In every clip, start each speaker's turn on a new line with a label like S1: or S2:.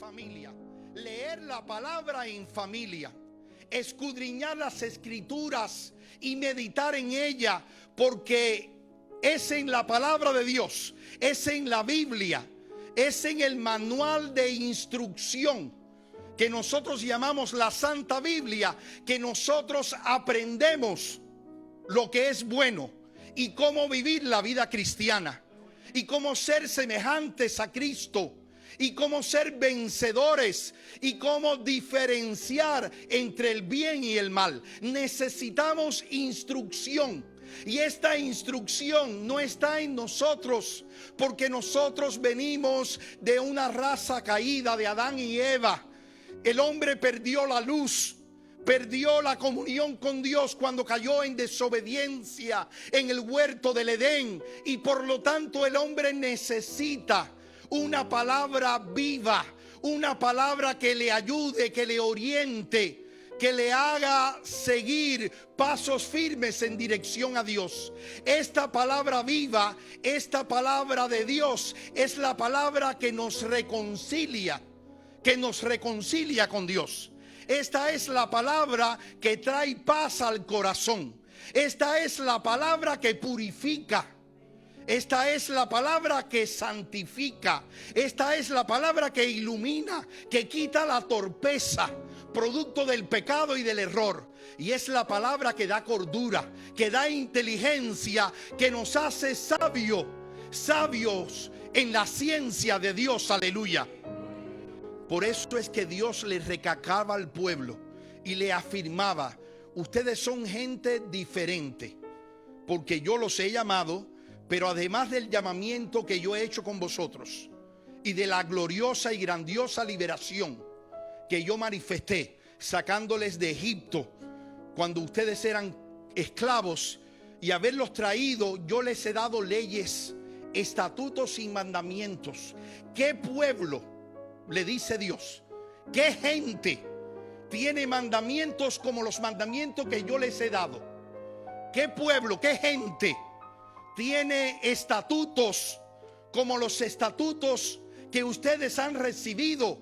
S1: familia, leer la palabra en familia, escudriñar las escrituras y meditar en ella, porque es en la palabra de Dios, es en la Biblia, es en el manual de instrucción que nosotros llamamos la Santa Biblia, que nosotros aprendemos lo que es bueno y cómo vivir la vida cristiana y cómo ser semejantes a Cristo y cómo ser vencedores y cómo diferenciar entre el bien y el mal. Necesitamos instrucción. Y esta instrucción no está en nosotros, porque nosotros venimos de una raza caída de Adán y Eva. El hombre perdió la luz, perdió la comunión con Dios cuando cayó en desobediencia en el huerto del Edén. Y por lo tanto el hombre necesita una palabra viva, una palabra que le ayude, que le oriente, que le haga seguir pasos firmes en dirección a Dios. Esta palabra viva, esta palabra de Dios, es la palabra que nos reconcilia con Dios. Esta es la palabra que trae paz al corazón. Esta es la palabra que purifica. Esta es la palabra que santifica. Esta es la palabra que ilumina, que quita la torpeza, producto del pecado y del error. Y es la palabra que da cordura, que da inteligencia, que nos hace sabios en la ciencia de Dios. Aleluya. Por eso es que Dios le recalcaba al pueblo y le afirmaba: ustedes son gente diferente, porque yo los he llamado. Pero además del llamamiento que yo he hecho con vosotros y de la gloriosa y grandiosa liberación que yo manifesté sacándoles de Egipto cuando ustedes eran esclavos, y haberlos traído, yo les he dado leyes, estatutos y mandamientos. ¿Qué pueblo, le dice Dios, qué gente tiene mandamientos como los mandamientos que yo les he dado? ¿Qué pueblo, qué gente tiene estatutos como los estatutos que ustedes han recibido?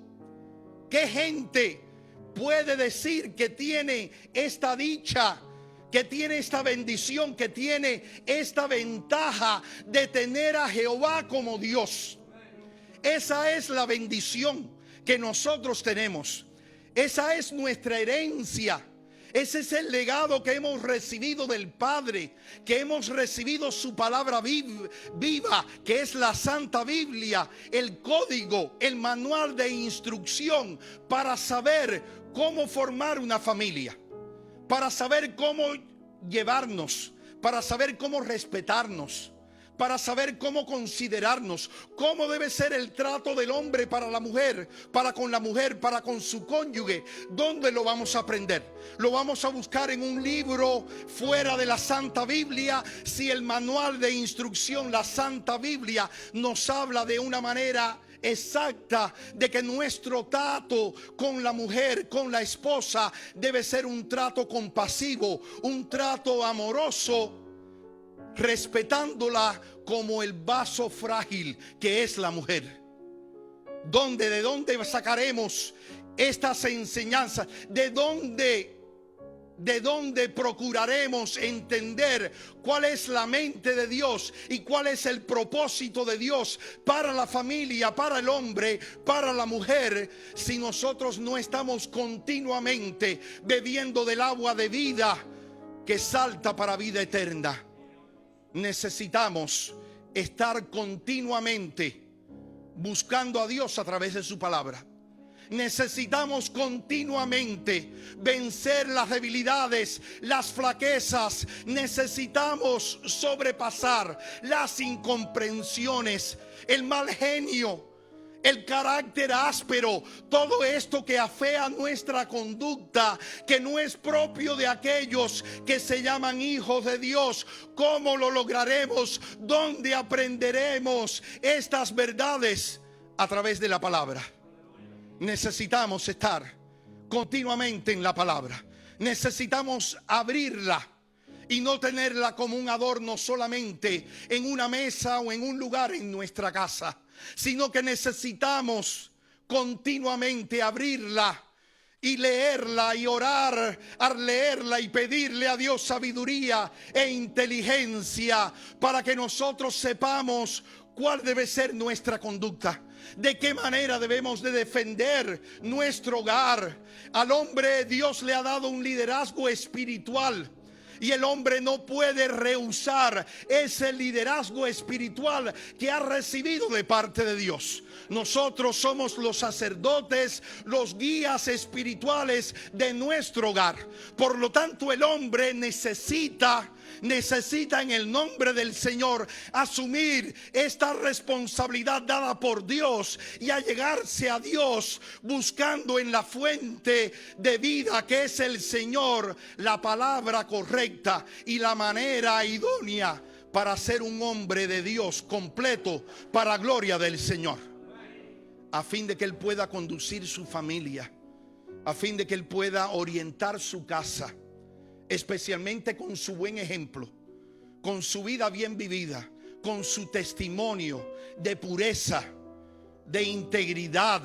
S1: ¿Qué gente puede decir que tiene esta dicha, que tiene esta bendición, que tiene esta ventaja de tener a Jehová como Dios? Esa es la bendición que nosotros tenemos. Esa es nuestra herencia. Ese es el legado que hemos recibido del Padre, que hemos recibido su palabra viva, que es la Santa Biblia, el código, el manual de instrucción para saber cómo formar una familia, para saber cómo llevarnos, para saber cómo respetarnos, para saber cómo considerarnos, cómo debe ser el trato del hombre para la mujer, para con su cónyuge. ¿Dónde lo vamos a aprender? ¿Lo vamos a buscar en un libro fuera de la Santa Biblia? Si el manual de instrucción, la Santa Biblia, nos habla de una manera exacta de que nuestro trato con la mujer, con la esposa, debe ser un trato compasivo, un trato amoroso, respetándola como el vaso frágil que es la mujer. ¿De dónde sacaremos estas enseñanzas? ¿De dónde procuraremos entender cuál es la mente de Dios y cuál es el propósito de Dios para la familia, para el hombre, para la mujer, si nosotros no estamos continuamente bebiendo del agua de vida que salta para vida eterna? Necesitamos estar continuamente buscando a Dios a través de su palabra. Necesitamos continuamente vencer las debilidades, las flaquezas. Necesitamos sobrepasar las incomprensiones, el mal genio, el carácter áspero, todo esto que afea nuestra conducta, que no es propio de aquellos que se llaman hijos de Dios. ¿Cómo lo lograremos? ¿Dónde aprenderemos estas verdades? A través de la palabra. Necesitamos estar continuamente en la palabra. Necesitamos abrirla y no tenerla como un adorno solamente en una mesa o en un lugar en nuestra casa, sino que necesitamos continuamente abrirla y leerla y orar al leerla y pedirle a Dios sabiduría e inteligencia para que nosotros sepamos cuál debe ser nuestra conducta, de qué manera debemos de defender nuestro hogar. Al hombre Dios le ha dado un liderazgo espiritual. Y el hombre no puede rehusar ese liderazgo espiritual que ha recibido de parte de Dios. Nosotros somos los sacerdotes, los guías espirituales de nuestro hogar. Por lo tanto, el hombre necesita en el nombre del Señor asumir esta responsabilidad dada por Dios y allegarse a Dios buscando en la fuente de vida que es el Señor la palabra correcta y la manera idónea para ser un hombre de Dios completo para gloria del Señor, a fin de que él pueda conducir su familia, a fin de que él pueda orientar su casa, especialmente con su buen ejemplo, con su vida bien vivida, con su testimonio de pureza, de integridad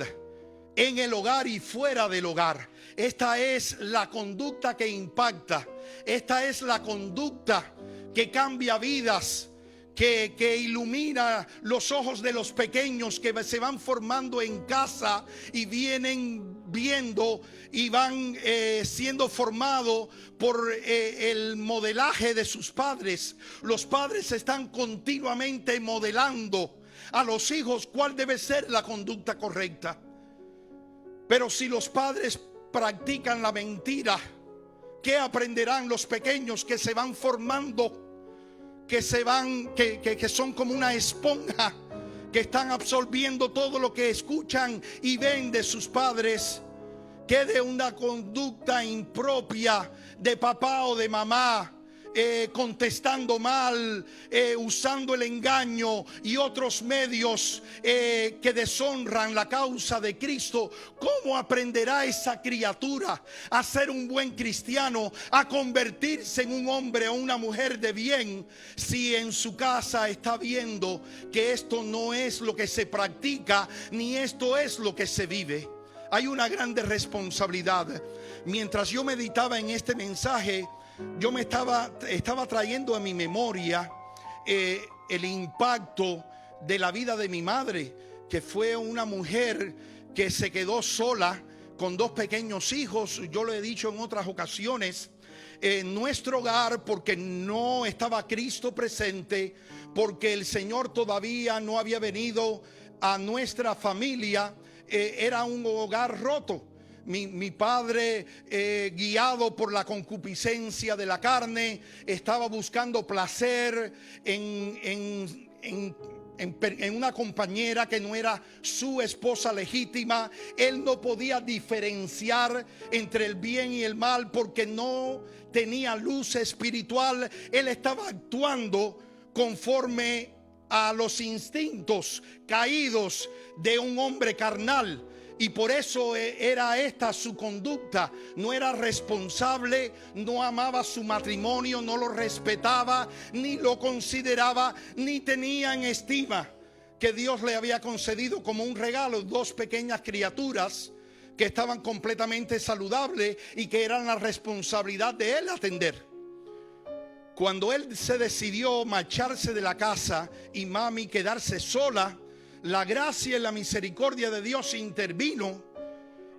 S1: en el hogar y fuera del hogar. Esta es la conducta que impacta, esta es la conducta que cambia vidas, que ilumina los ojos de los pequeños que se van formando en casa y vienen viendo y van siendo formados por el modelaje de sus padres. Los padres están continuamente modelando a los hijos cuál debe ser la conducta correcta. Pero si los padres practican la mentira, ¿qué aprenderán los pequeños que se van formando? Que son como una esponja, que están absorbiendo todo lo que escuchan y ven de sus padres. Que de una conducta impropia de papá o de mamá, contestando mal, usando el engaño y otros medios que deshonran la causa de Cristo. ¿Cómo aprenderá esa criatura a ser un buen cristiano, a convertirse en un hombre o una mujer de bien, si en su casa está viendo que esto no es lo que se practica, ni esto es lo que se vive? Hay una grande responsabilidad. Mientras yo meditaba en este mensaje, yo me estaba trayendo a mi memoria el impacto de la vida de mi madre, que fue una mujer que se quedó sola con dos pequeños hijos. Yo lo he dicho en otras ocasiones, en nuestro hogar, porque no estaba Cristo presente, porque el Señor todavía no había venido a nuestra familia. Era un hogar roto. Mi padre, guiado por la concupiscencia de la carne, estaba buscando placer en una compañera que no era su esposa legítima. Él no podía diferenciar entre el bien y el mal porque no tenía luz espiritual. Él estaba actuando conforme a los instintos caídos de un hombre carnal. Y por eso era esta su conducta. No era responsable, no amaba su matrimonio, no lo respetaba, ni lo consideraba, ni tenía en estima que Dios le había concedido como un regalo dos pequeñas criaturas que estaban completamente saludables y que eran la responsabilidad de él atender. Cuando él se decidió marcharse de la casa y mami quedarse sola, la gracia y la misericordia de Dios intervino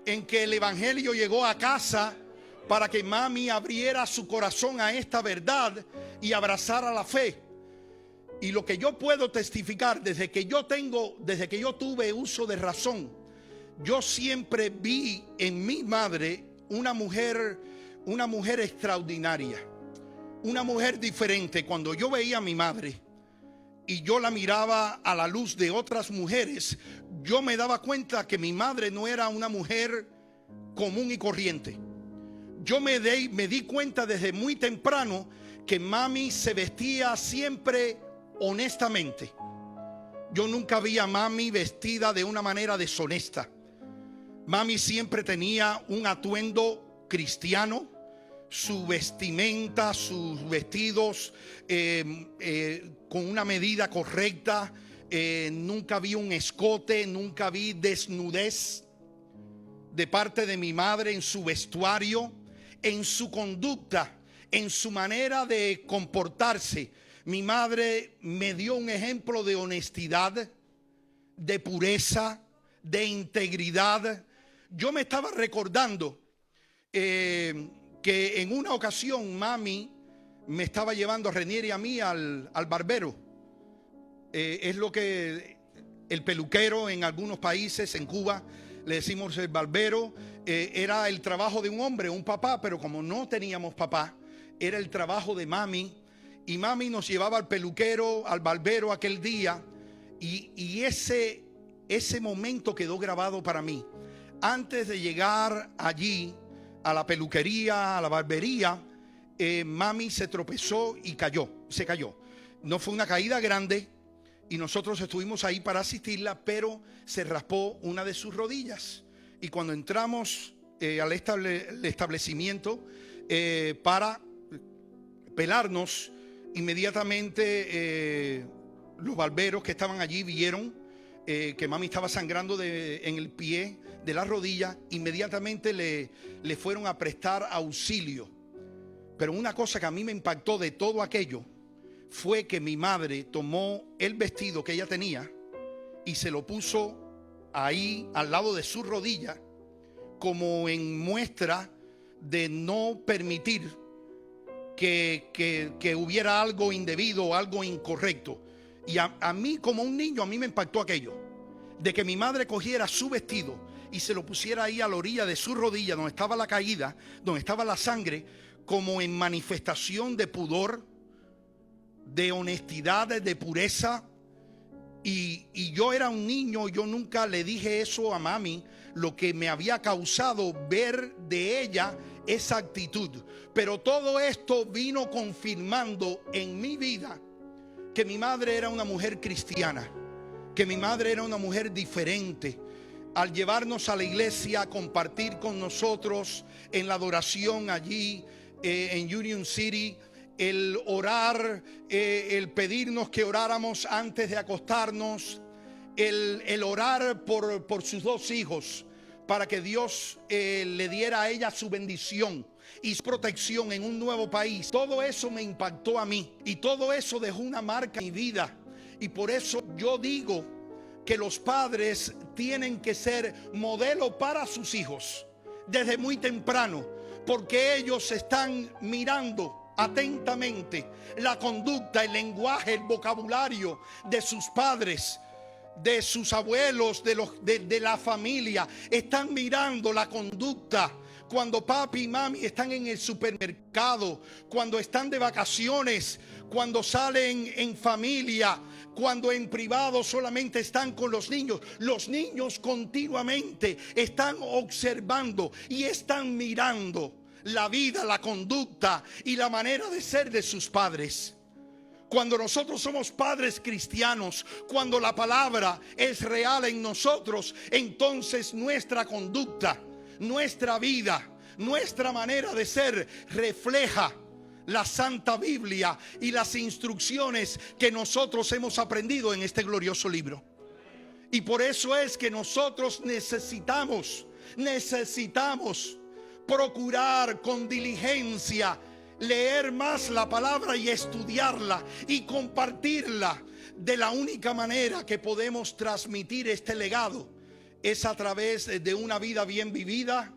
S1: en que el evangelio llegó a casa para que mami abriera su corazón a esta verdad y abrazara la fe. Y lo que yo puedo testificar desde que yo tuve uso de razón, yo siempre vi en mi madre una mujer extraordinaria, una mujer diferente. Cuando yo veía a mi madre y yo la miraba a la luz de otras mujeres, yo me daba cuenta que mi madre no era una mujer común y corriente. Yo me di cuenta desde muy temprano que mami se vestía siempre honestamente. Yo nunca vi a mami vestida de una manera deshonesta. Mami siempre tenía un atuendo cristiano. Su vestimenta, sus vestidos con una medida correcta, nunca vi un escote, nunca vi desnudez de parte de mi madre en su vestuario, en su conducta, en su manera de comportarse. Mi madre me dio un ejemplo de honestidad, de pureza, de integridad. Yo me estaba recordando que en una ocasión mami me estaba llevando a Renier y a mí al barbero. Es lo que el peluquero en algunos países, en Cuba le decimos el barbero. Era el trabajo de un hombre, un papá, pero como no teníamos papá, era el trabajo de mami. Y mami nos llevaba al peluquero, al barbero aquel día. Y ese momento quedó grabado para mí. Antes de llegar allí a la peluquería, a la barbería, mami se tropezó y se cayó. No fue una caída grande y nosotros estuvimos ahí para asistirla, pero se raspó una de sus rodillas. Y cuando entramos al establecimiento para pelarnos, inmediatamente los barberos que estaban allí vieron que mami estaba sangrando en el pie de la rodilla. Inmediatamente le fueron a prestar auxilio. Pero una cosa que a mí me impactó de todo aquello fue que mi madre tomó el vestido que ella tenía y se lo puso ahí al lado de su rodilla, como en muestra de no permitir que hubiera algo indebido o algo incorrecto. Y a mí, como un niño, a mí me impactó aquello, de que mi madre cogiera su vestido y se lo pusiera ahí a la orilla de su rodilla, donde estaba la caída, donde estaba la sangre, como en manifestación de pudor, de honestidad, de pureza. Y yo era un niño, yo nunca le dije eso a mami, lo que me había causado ver de ella esa actitud. Pero todo esto vino confirmando en mi vida que mi madre era una mujer cristiana, que mi madre era una mujer diferente. Al llevarnos a la iglesia, a compartir con nosotros en la adoración allí en Union City, el orar, el pedirnos que oráramos antes de acostarnos, el orar por sus dos hijos, para que Dios le diera a ella su bendición y su protección en un nuevo país. Todo eso me impactó a mí y todo eso dejó una marca en mi vida. Y por eso yo digo que los padres tienen que ser modelo para sus hijos desde muy temprano, porque ellos están mirando atentamente la conducta, el lenguaje, el vocabulario de sus padres, de sus abuelos, de la familia. Están mirando la conducta cuando papi y mami están en el supermercado, cuando están de vacaciones, cuando salen en familia, cuando en privado solamente están con los niños. Los niños continuamente están observando y están mirando la vida, la conducta y la manera de ser de sus padres. Cuando nosotros somos padres cristianos, cuando la palabra es real en nosotros, entonces nuestra conducta, nuestra vida, nuestra manera de ser refleja la Santa Biblia y las instrucciones que nosotros hemos aprendido en este glorioso libro. Y por eso es que nosotros necesitamos procurar con diligencia leer más la palabra y estudiarla y compartirla. De la única manera que podemos transmitir este legado es a través de una vida bien vivida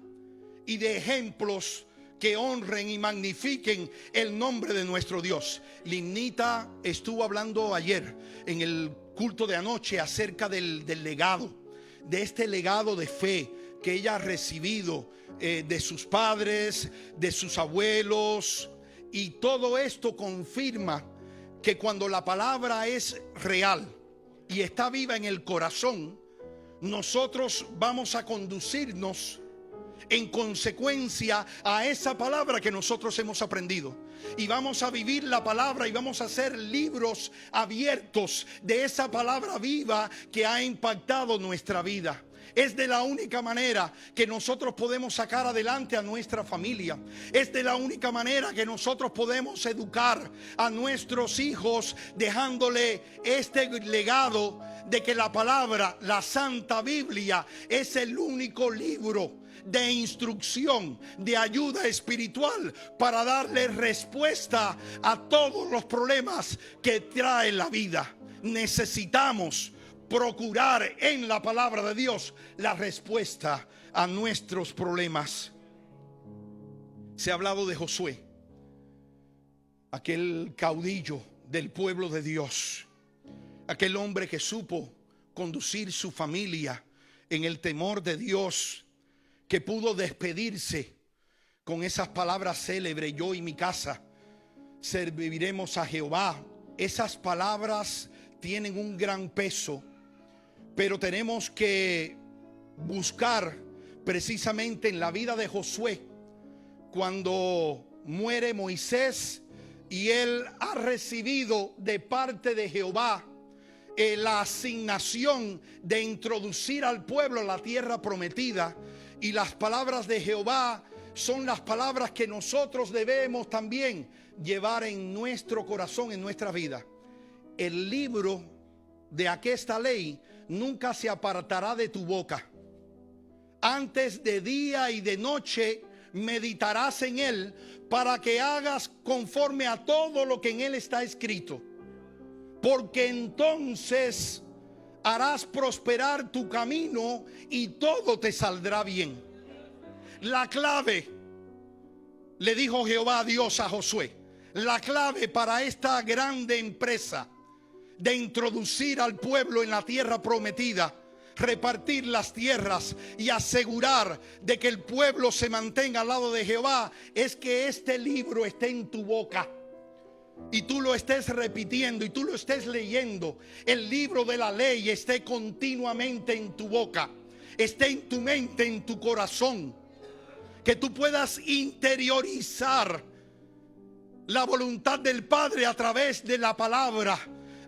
S1: y de ejemplos que honren y magnifiquen el nombre de nuestro Dios. Linita estuvo hablando ayer en el culto de anoche acerca del legado, de este legado de fe que ella ha recibido de sus padres, de sus abuelos. Y todo esto confirma que cuando la palabra es real y está viva en el corazón, nosotros vamos a conducirnos en consecuencia a esa palabra que nosotros hemos aprendido, y vamos a vivir la palabra y vamos a ser libros abiertos de esa palabra viva que ha impactado nuestra vida. Es de la única manera que nosotros podemos sacar adelante a nuestra familia. Es de la única manera que nosotros podemos educar a nuestros hijos, dejándole este legado de que la palabra, la Santa Biblia, es el único libro de instrucción, de ayuda espiritual para darle respuesta a todos los problemas que trae la vida. Necesitamos procurar en la palabra de Dios la respuesta a nuestros problemas. Se ha hablado de Josué, aquel caudillo del pueblo de Dios, aquel hombre que supo conducir su familia en el temor de Dios, que pudo despedirse con esas palabras célebres: yo y mi casa serviremos a Jehová. Esas palabras tienen un gran peso, pero tenemos que buscar precisamente en la vida de Josué, cuando muere Moisés y él ha recibido de parte de Jehová la asignación de introducir al pueblo a la tierra prometida. Y las palabras de Jehová son las palabras que nosotros debemos también llevar en nuestro corazón, en nuestra vida. El libro de aquesta ley nunca se apartará de tu boca. Antes de día y de noche meditarás en él, para que hagas conforme a todo lo que en él está escrito. Porque entonces harás prosperar tu camino y todo te saldrá bien. La clave, le dijo Jehová Dios a Josué, la clave para esta grande empresa de introducir al pueblo en la tierra prometida, repartir las tierras y asegurar de que el pueblo se mantenga al lado de Jehová, es que este libro esté en tu boca y tú lo estés repitiendo y tú lo estés leyendo. El libro de la ley esté continuamente en tu boca, esté en tu mente, en tu corazón, que tú puedas interiorizar la voluntad del Padre a través de la palabra,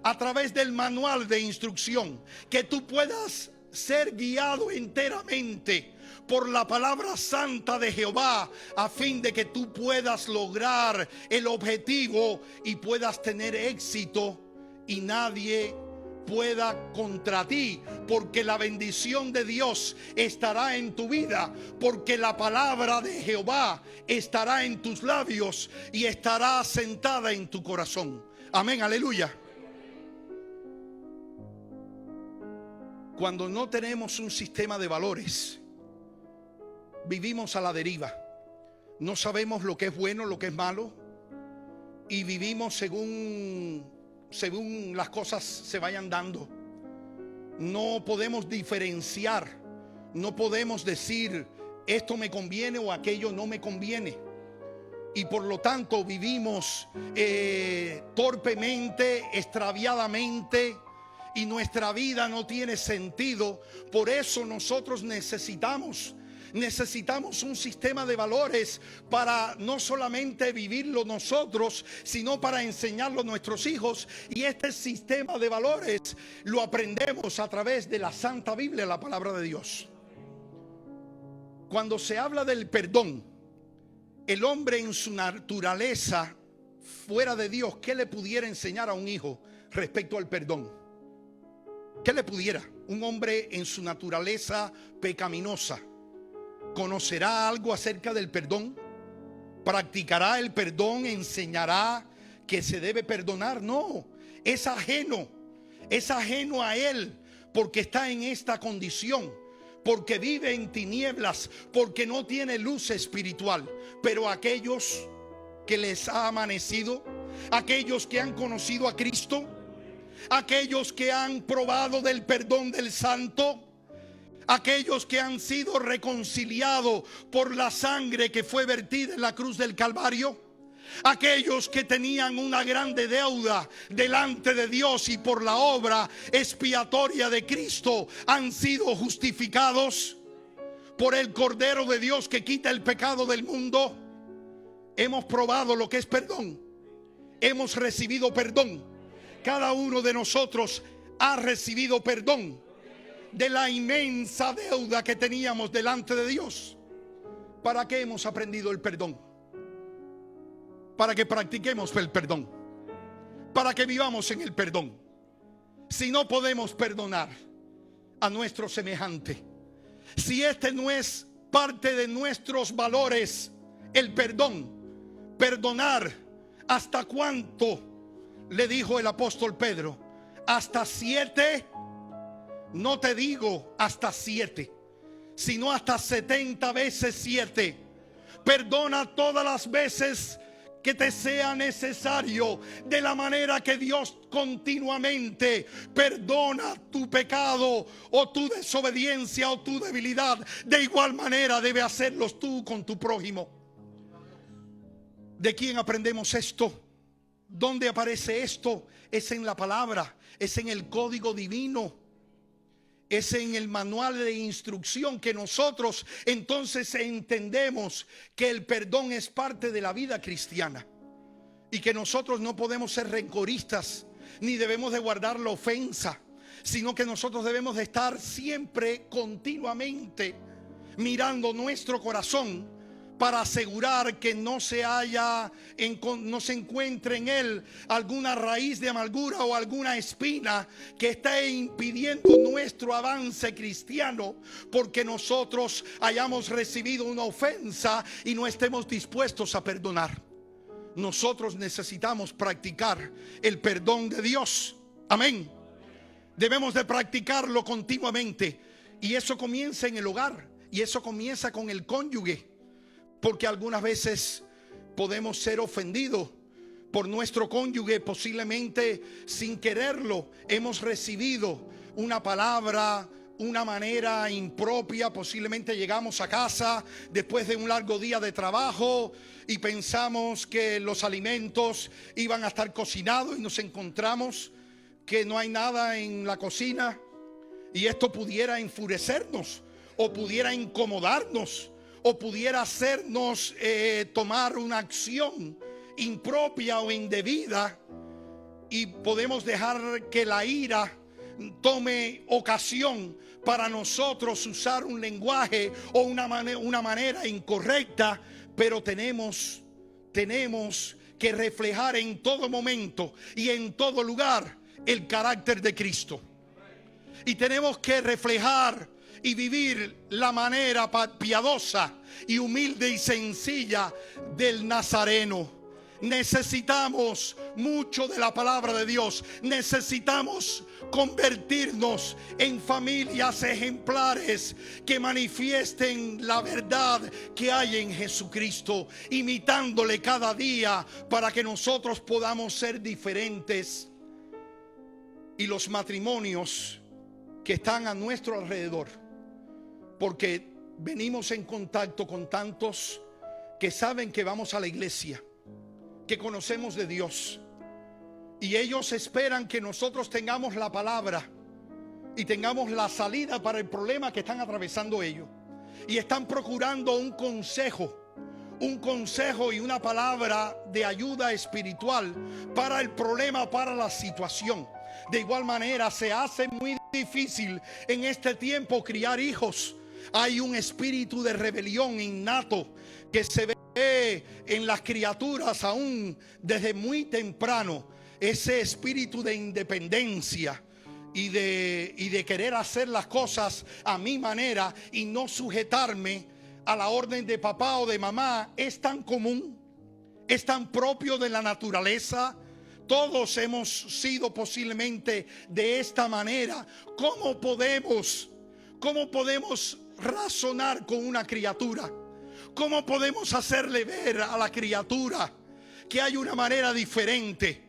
S1: a través del manual de instrucción, que tú puedas ser guiado enteramente por la palabra santa de Jehová, a fin de que tú puedas lograr el objetivo y puedas tener éxito y nadie pueda contra ti, porque la bendición de Dios estará en tu vida, porque la palabra de Jehová estará en tus labios y estará sentada en tu corazón. Amén, aleluya. Cuando no tenemos un sistema de valores, vivimos a la deriva. No sabemos lo que es bueno, lo que es malo, y vivimos según las cosas se vayan dando. No podemos diferenciar, no podemos decir esto me conviene o aquello no me conviene, y por lo tanto vivimos torpemente, extraviadamente, y nuestra vida no tiene sentido. Por eso nosotros necesitamos un sistema de valores para no solamente vivirlo nosotros, sino para enseñarlo a nuestros hijos. Y este sistema de valores lo aprendemos a través de la Santa Biblia, la palabra de Dios. Cuando se habla del perdón, el hombre en su naturaleza fuera de Dios, ¿qué le pudiera enseñar a un hijo respecto al perdón? ¿Qué le pudiera? Un hombre en su naturaleza pecaminosa, ¿conocerá algo acerca del perdón? ¿Practicará el perdón? ¿Enseñará que se debe perdonar? No, es ajeno a él, porque está en esta condición, porque vive en tinieblas, porque no tiene luz espiritual. Pero aquellos que les ha amanecido, aquellos que han conocido a Cristo, aquellos que han probado del perdón del Santo, aquellos que han sido reconciliados por la sangre que fue vertida en la cruz del Calvario, aquellos que tenían una grande deuda delante de Dios y por la obra expiatoria de Cristo han sido justificados por el Cordero de Dios que quita el pecado del mundo. Hemos probado lo que es perdón, hemos recibido perdón. Cada uno de nosotros ha recibido perdón. de la inmensa deuda que teníamos delante de Dios. ¿Para qué hemos aprendido el perdón? Para que practiquemos el perdón, para que vivamos en el perdón. Si no podemos perdonar a nuestro semejante, si este no es parte de nuestros valores, el perdón, perdonar, ¿hasta cuánto? Le dijo el apóstol Pedro, hasta 7. No te digo hasta 7, sino hasta 70 veces 7. Perdona todas las veces que te sea necesario, de la manera que Dios continuamente perdona tu pecado o tu desobediencia o tu debilidad. De igual manera debe hacerlos tú con tu prójimo. ¿De quién aprendemos esto? ¿Dónde aparece esto? Es en la palabra, es en el código divino, es en el manual de instrucción, que nosotros entonces entendemos que el perdón es parte de la vida cristiana y que nosotros no podemos ser rencoristas ni debemos de guardar la ofensa, sino que nosotros debemos de estar siempre, continuamente mirando nuestro corazón para asegurar que no se encuentre en él alguna raíz de amargura o alguna espina que esté impidiendo nuestro avance cristiano, porque nosotros hayamos recibido una ofensa y no estemos dispuestos a perdonar. Nosotros necesitamos practicar el perdón de Dios. Amén. Debemos de practicarlo continuamente, y eso comienza en el hogar, y eso comienza con el cónyuge. Porque algunas veces podemos ser ofendidos por nuestro cónyuge, posiblemente sin quererlo. Hemos recibido una palabra, una manera impropia. Posiblemente llegamos a casa después de un largo día de trabajo y pensamos que los alimentos iban a estar cocinados y nos encontramos que no hay nada en la cocina, y esto pudiera enfurecernos o pudiera incomodarnos, o pudiera hacernos tomar una acción impropia o indebida, y podemos dejar que la ira tome ocasión para nosotros usar un lenguaje o una manera incorrecta. Pero tenemos que reflejar en todo momento y en todo lugar el carácter de Cristo, y tenemos que reflejar y vivir la manera piadosa y humilde y sencilla del Nazareno. Necesitamos mucho de la palabra de Dios. Necesitamos convertirnos en familias ejemplares que manifiesten la verdad que hay en Jesucristo, imitándole cada día, para que nosotros podamos ser diferentes. Y los matrimonios que están a nuestro alrededor, porque venimos en contacto con tantos que saben que vamos a la iglesia, que conocemos de Dios, y ellos esperan que nosotros tengamos la palabra y tengamos la salida para el problema que están atravesando ellos, y están procurando un consejo y una palabra de ayuda espiritual para el problema, para la situación. De igual manera se hace muy difícil en este tiempo criar hijos. Hay un espíritu de rebelión innato que se ve en las criaturas aún desde muy temprano. Ese espíritu de independencia y de querer hacer las cosas a mi manera y no sujetarme a la orden de papá o de mamá es tan común, es tan propio de la naturaleza. Todos hemos sido posiblemente de esta manera. ¿Cómo podemos razonar con una criatura? ¿Cómo podemos hacerle ver a la criatura que hay una manera diferente?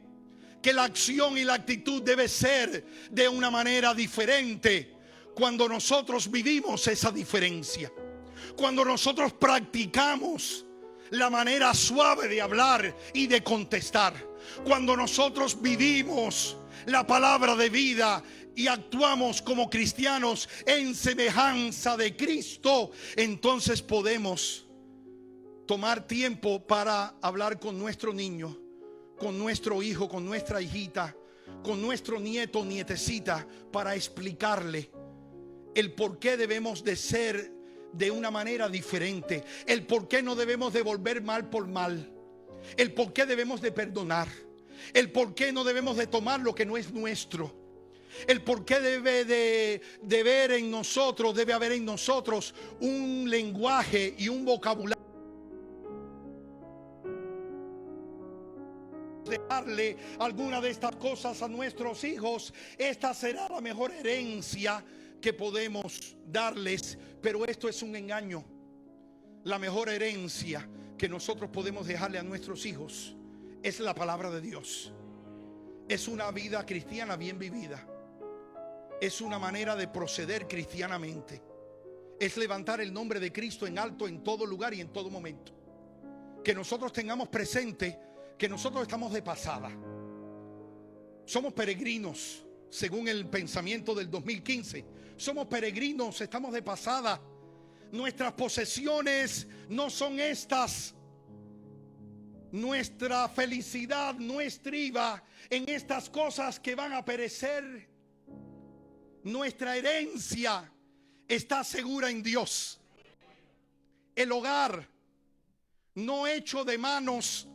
S1: Que la acción y la actitud debe ser de una manera diferente cuando nosotros vivimos esa diferencia. Cuando nosotros practicamos la manera suave de hablar y de contestar. Cuando nosotros vivimos la palabra de vida y actuamos como cristianos en semejanza de Cristo, entonces podemos tomar tiempo para hablar con nuestro niño, con nuestro hijo, con nuestra hijita, con nuestro nieto o nietecita, para explicarle el por qué debemos de ser de una manera diferente, el por qué no debemos devolver mal por mal, el por qué debemos de perdonar, el por qué no debemos de tomar lo que no es nuestro, el por qué debe haber en nosotros un lenguaje y un vocabulario. De darle alguna de estas cosas a nuestros hijos, esta será la mejor herencia que podemos darles, pero esto es un engaño. La mejor herencia que nosotros podemos dejarle a nuestros hijos es la palabra de Dios. Es una vida cristiana bien vivida. Es una manera de proceder cristianamente. Es levantar el nombre de Cristo en alto en todo lugar y en todo momento. Que nosotros tengamos presente que nosotros estamos de pasada. Somos peregrinos, según el pensamiento del 2015. Somos peregrinos, estamos de pasada. Nuestras posesiones no son estas. Nuestra felicidad no estriba en estas cosas que van a perecer. Nuestra herencia está segura en Dios. El hogar no hecho de manos,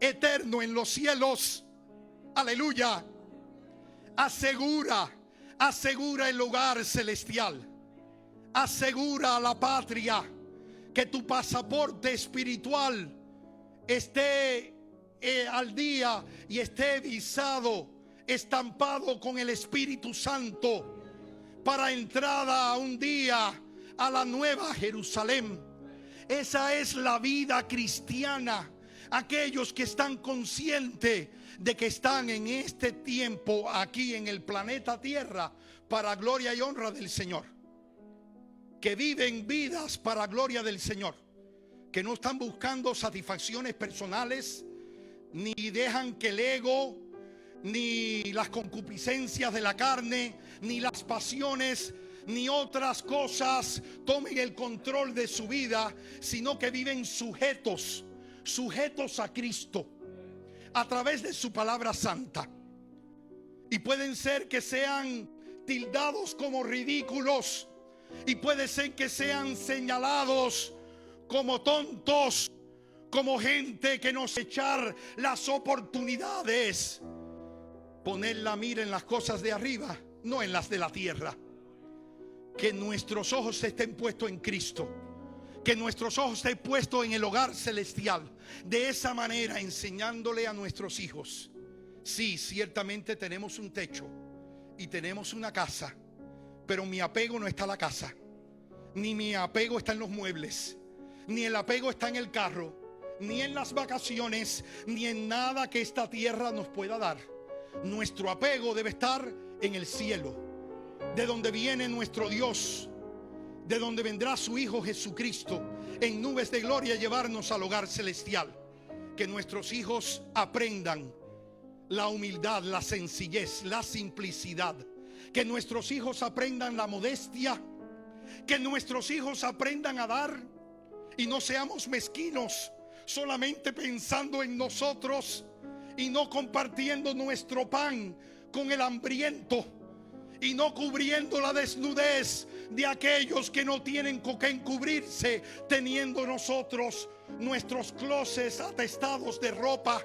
S1: eterno en los cielos, aleluya, asegura el hogar celestial, asegura a la patria, que tu pasaporte espiritual esté al día y esté visado, estampado con el Espíritu Santo, para entrada un día a la nueva Jerusalén. Esa es la vida cristiana. Aquellos que están conscientes de que están en este tiempo aquí en el planeta Tierra para gloria y honra del Señor, que viven vidas para gloria del Señor, que no están buscando satisfacciones personales, ni dejan que el ego, ni las concupiscencias de la carne, ni las pasiones, ni otras cosas tomen el control de su vida, sino que viven sujetos a Cristo a través de su palabra santa. Y pueden ser que sean tildados como ridículos, y puede ser que sean señalados como tontos, como gente que nos echar las oportunidades. Poner la mira en las cosas de arriba, no en las de la tierra. Que nuestros ojos estén puestos en Cristo, que nuestros ojos estén puestos en el hogar celestial. De esa manera, enseñándole a nuestros hijos: sí, ciertamente tenemos un techo y tenemos una casa, pero mi apego no está en la casa, ni mi apego está en los muebles, ni el apego está en el carro, ni en las vacaciones, ni en nada que esta tierra nos pueda dar. Nuestro apego debe estar en el cielo, de donde viene nuestro Dios, de donde vendrá su Hijo Jesucristo en nubes de gloria a llevarnos al hogar celestial. Que nuestros hijos aprendan la humildad, la sencillez, la simplicidad. Que nuestros hijos aprendan la modestia. Que nuestros hijos aprendan a dar y no seamos mezquinos, solamente pensando en nosotros y no compartiendo nuestro pan con el hambriento, y no cubriendo la desnudez de aquellos que no tienen con qué encubrirse, teniendo nosotros nuestros closets atestados de ropa,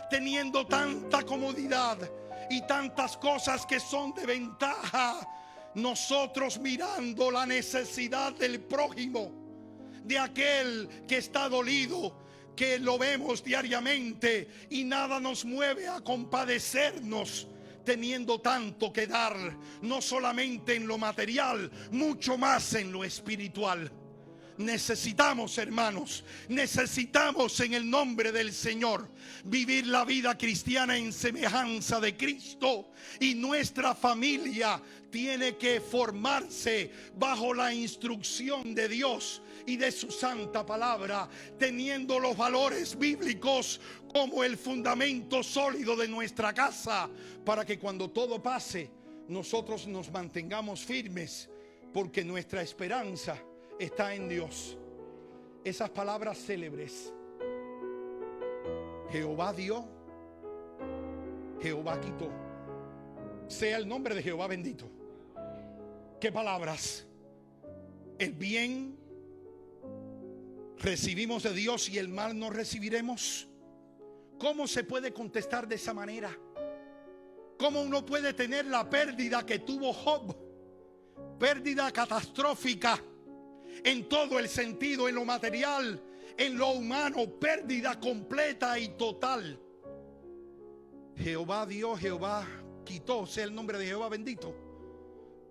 S1: teniendo tanta comodidad y tantas cosas que son de ventaja. Nosotros mirando la necesidad del prójimo, de aquel que está dolido, que lo vemos diariamente, y nada nos mueve a compadecernos, teniendo tanto que dar, no solamente en lo material, mucho más en lo espiritual. Necesitamos, hermanos, necesitamos en el nombre del Señor vivir la vida cristiana en semejanza de Cristo, y nuestra familia tiene que formarse bajo la instrucción de Dios y de su santa palabra, teniendo los valores bíblicos como el fundamento sólido de nuestra casa, para que cuando todo pase nosotros nos mantengamos firmes, porque nuestra esperanza está en Dios. Esas palabras célebres: Jehová dio, Jehová quitó, sea el nombre de Jehová bendito. ¿Qué palabras? El bien recibimos de Dios y el mal no recibiremos. ¿Cómo se puede contestar de esa manera? ¿Cómo uno puede tener la pérdida que tuvo Job? Pérdida catastrófica en todo el sentido, en lo material, en lo humano, pérdida completa y total. Jehová dio, Jehová quitó, sea el nombre de Jehová bendito.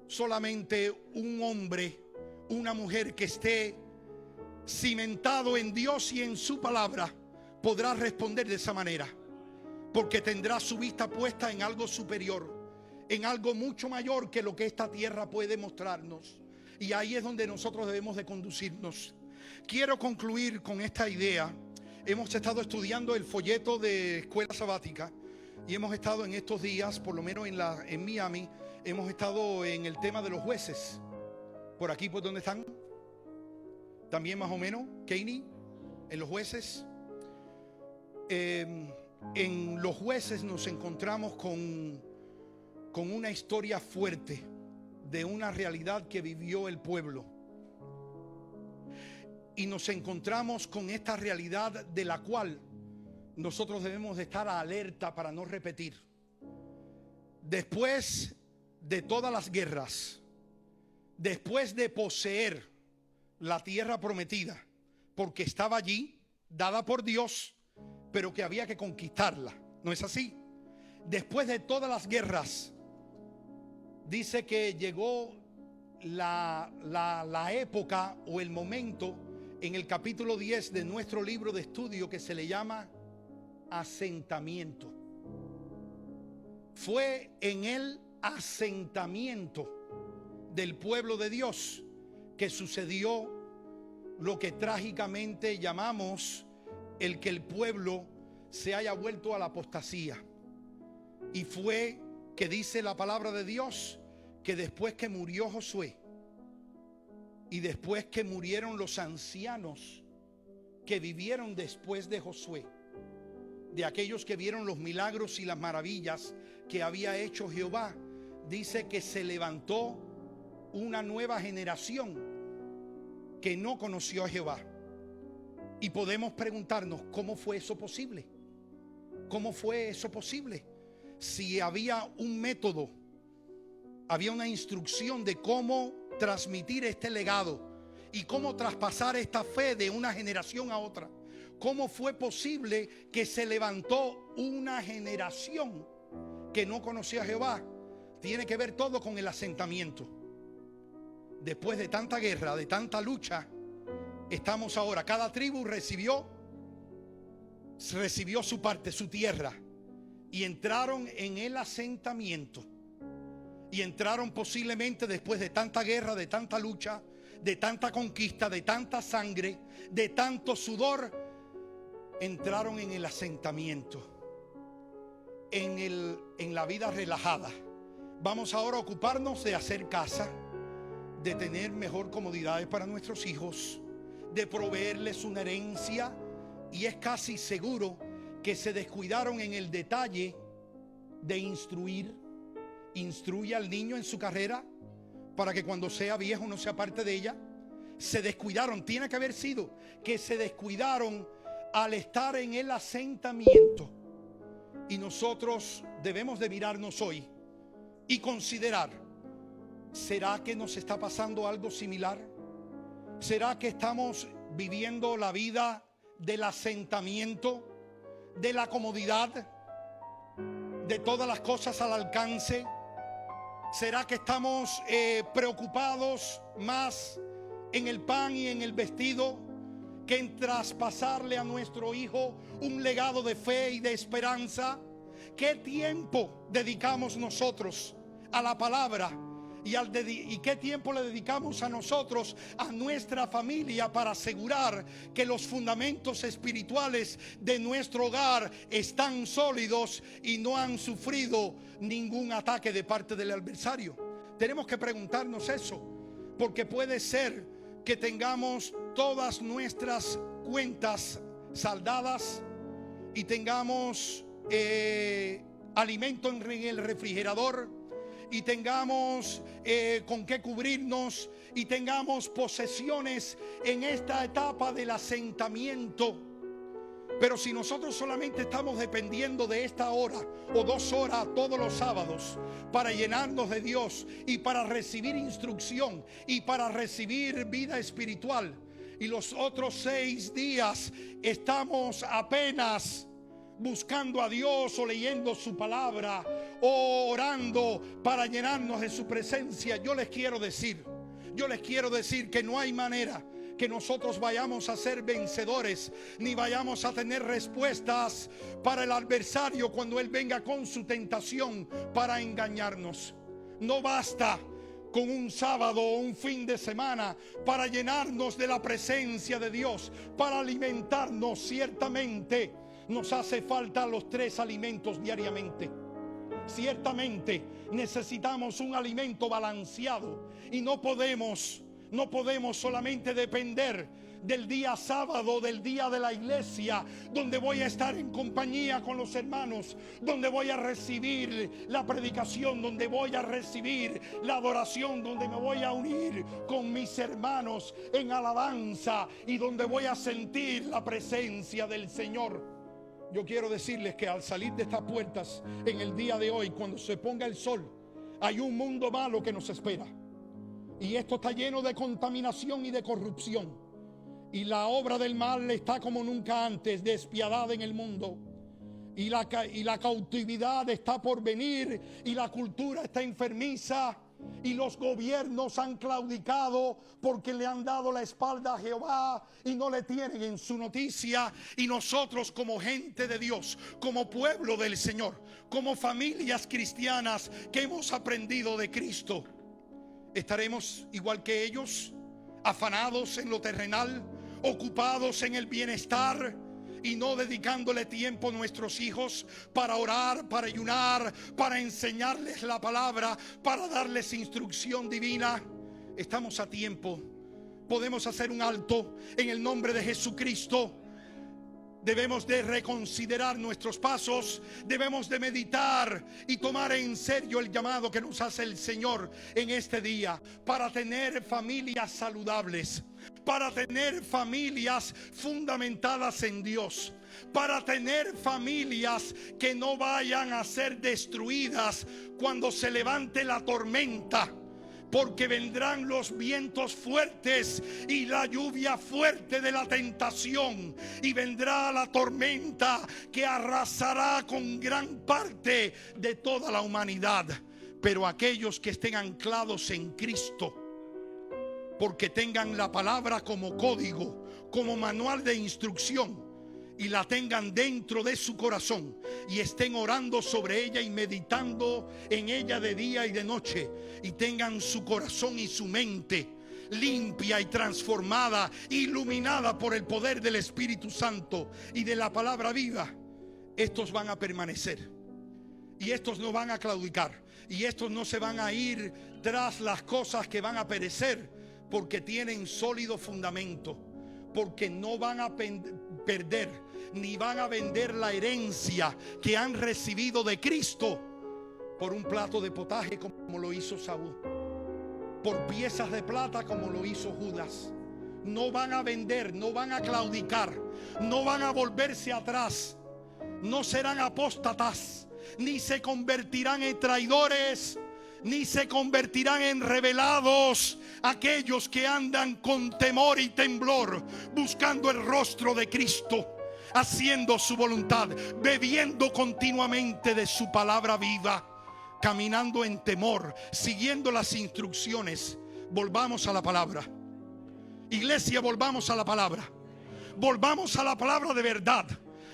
S1: Solamente un hombre, una mujer que esté cimentado en Dios y en su palabra podrá responder de esa manera, porque tendrá su vista puesta en algo superior, en algo mucho mayor que lo que esta tierra puede mostrarnos. Y ahí es donde nosotros debemos de conducirnos. Quiero concluir con esta idea. Hemos estado estudiando el folleto de Escuela Sabática y hemos estado en estos días, por lo menos en Miami, hemos estado en el tema de los jueces. Por aquí, ¿por dónde están? También más o menos, Keini, en los jueces. En los jueces nos encontramos con una historia fuerte de una realidad que vivió el pueblo. Y nos encontramos con esta realidad de la cual nosotros debemos de estar alerta para no repetir. Después de todas las guerras, después de poseer la tierra prometida, porque estaba allí, dada por Dios, pero que había que conquistarla, ¿no es así? Después de todas las guerras, dice que llegó la época o el momento en el capítulo 10 de nuestro libro de estudio que se le llama asentamiento. Fue en el asentamiento del pueblo de Dios que sucedió lo que trágicamente llamamos el que el pueblo se haya vuelto a la apostasía. Y fue que dice la palabra de Dios que después que murió Josué y después que murieron los ancianos que vivieron después de Josué, de aquellos que vieron los milagros y las maravillas que había hecho Jehová, dice que se levantó una nueva generación que no conoció a Jehová. Y podemos preguntarnos, ¿cómo fue eso posible? ¿Cómo fue eso posible? Si había un método, había una instrucción de cómo transmitir este legado y cómo traspasar esta fe de una generación a otra. ¿Cómo fue posible que se levantó una generación que no conocía a Jehová? Tiene que ver todo con el asentamiento. Después de tanta guerra, de tanta lucha, estamos ahora. Cada tribu recibió su parte, su tierra, y entraron en el asentamiento. Y entraron posiblemente después de tanta guerra, de tanta lucha, de tanta conquista, de tanta sangre, de tanto sudor. Entraron en el asentamiento, en la vida relajada. Vamos ahora a ocuparnos de hacer casa, de tener mejor comodidades para nuestros hijos, de proveerles una herencia. Y es casi seguro que se descuidaron en el detalle de instruir. Instruye al niño en su carrera para que cuando sea viejo no sea parte de ella. Se descuidaron, tiene que haber sido que se descuidaron al estar en el asentamiento. Y nosotros debemos de mirarnos hoy y considerar, ¿será que nos está pasando algo similar? ¿Será que estamos viviendo la vida del asentamiento, de la comodidad, de todas las cosas al alcance? ¿Será que estamos preocupados más en el pan y en el vestido que en traspasarle a nuestro hijo un legado de fe y de esperanza? ¿Qué tiempo dedicamos nosotros a la palabra? ¿Y qué tiempo le dedicamos a nosotros, a nuestra familia, para asegurar que los fundamentos espirituales de nuestro hogar están sólidos y no han sufrido ningún ataque de parte del adversario? Tenemos que preguntarnos eso, porque puede ser que tengamos todas nuestras cuentas saldadas y tengamos alimento en el refrigerador y tengamos con qué cubrirnos y tengamos posesiones en esta etapa del asentamiento. Pero si nosotros solamente estamos dependiendo de esta hora o 2 horas todos los sábados para llenarnos de Dios y para recibir instrucción y para recibir vida espiritual, y los otros 6 días estamos apenas buscando a Dios o leyendo su palabra o orando para llenarnos de su presencia, yo les quiero decir que no hay manera que nosotros vayamos a ser vencedores, ni vayamos a tener respuestas para el adversario cuando él venga con su tentación para engañarnos. No basta con un sábado o un fin de semana para llenarnos de la presencia de Dios, para alimentarnos. Ciertamente nos hace falta los 3 alimentos diariamente. Ciertamente necesitamos un alimento balanceado y no podemos solamente depender del día sábado, del día de la iglesia, donde voy a estar en compañía con los hermanos, donde voy a recibir la predicación, donde voy a recibir la adoración, donde me voy a unir con mis hermanos en alabanza y donde voy a sentir la presencia del Señor. Yo quiero decirles que al salir de estas puertas en el día de hoy, cuando se ponga el sol, hay un mundo malo que nos espera. Y esto está lleno de contaminación y de corrupción. Y la obra del mal está como nunca antes, despiadada en el mundo. Y la cautividad está por venir. Y la cultura está enfermiza. Y los gobiernos han claudicado porque le han dado la espalda a Jehová y no le tienen en su noticia. Y nosotros, como gente de Dios, como pueblo del Señor, como familias cristianas que hemos aprendido de Cristo, estaremos igual que ellos, afanados en lo terrenal, ocupados en el bienestar y no dedicándole tiempo a nuestros hijos para orar, para ayunar, para enseñarles la palabra, para darles instrucción divina. Estamos a tiempo. Podemos hacer un alto en el nombre de Jesucristo. Debemos de reconsiderar nuestros pasos, debemos de meditar y tomar en serio el llamado que nos hace el Señor en este día para tener familias saludables, para tener familias fundamentadas en Dios, para tener familias que no vayan a ser destruidas cuando se levante la tormenta. Porque vendrán los vientos fuertes y la lluvia fuerte de la tentación. Y vendrá la tormenta que arrasará con gran parte de toda la humanidad. Pero aquellos que estén anclados en Cristo, porque tengan la palabra como código, como manual de instrucción, y la tengan dentro de su corazón y estén orando sobre ella y meditando en ella de día y de noche, y tengan su corazón y su mente limpia y transformada, iluminada por el poder del Espíritu Santo y de la palabra viva, estos van a permanecer y estos no van a claudicar y estos no se van a ir tras las cosas que van a perecer, porque tienen sólido fundamento, porque no van a perder ni van a vender la herencia que han recibido de Cristo por un plato de potaje como lo hizo Saúl, por piezas de plata como lo hizo Judas. No van a vender, no van a claudicar, no van a volverse atrás, no serán apóstatas, ni se convertirán en traidores, ni se convertirán en rebelados, aquellos que andan con temor y temblor buscando el rostro de Cristo, haciendo su voluntad, bebiendo continuamente de su palabra viva, caminando en temor, siguiendo las instrucciones. Volvamos a la palabra. Iglesia, volvamos a la palabra. Volvamos a la palabra de verdad.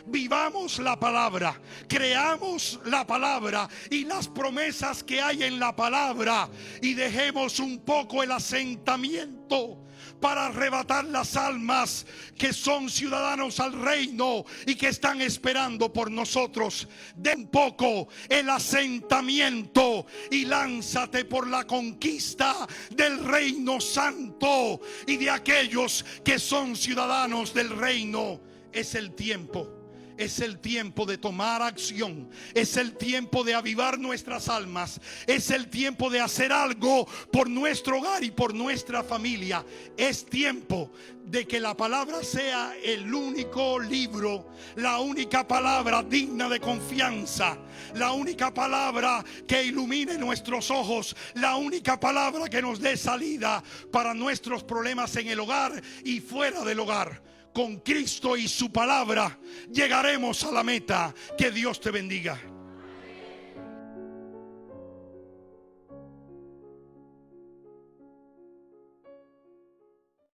S1: Vivamos la palabra, creamos la palabra y las promesas que hay en la palabra, y dejemos un poco el asentamiento para arrebatar las almas que son ciudadanos al reino y que están esperando por nosotros. Den un poco el asentamiento y lánzate por la conquista del reino santo y de aquellos que son ciudadanos del reino. Es el tiempo. Es el tiempo de tomar acción. Es el tiempo de avivar nuestras almas. Es el tiempo de hacer algo por nuestro hogar y por nuestra familia. Es tiempo de que la palabra sea el único libro, la única palabra digna de confianza, la única palabra que ilumine nuestros ojos, la única palabra que nos dé salida para nuestros problemas en el hogar y fuera del hogar. Con Cristo y su palabra llegaremos a la meta. Que Dios te bendiga.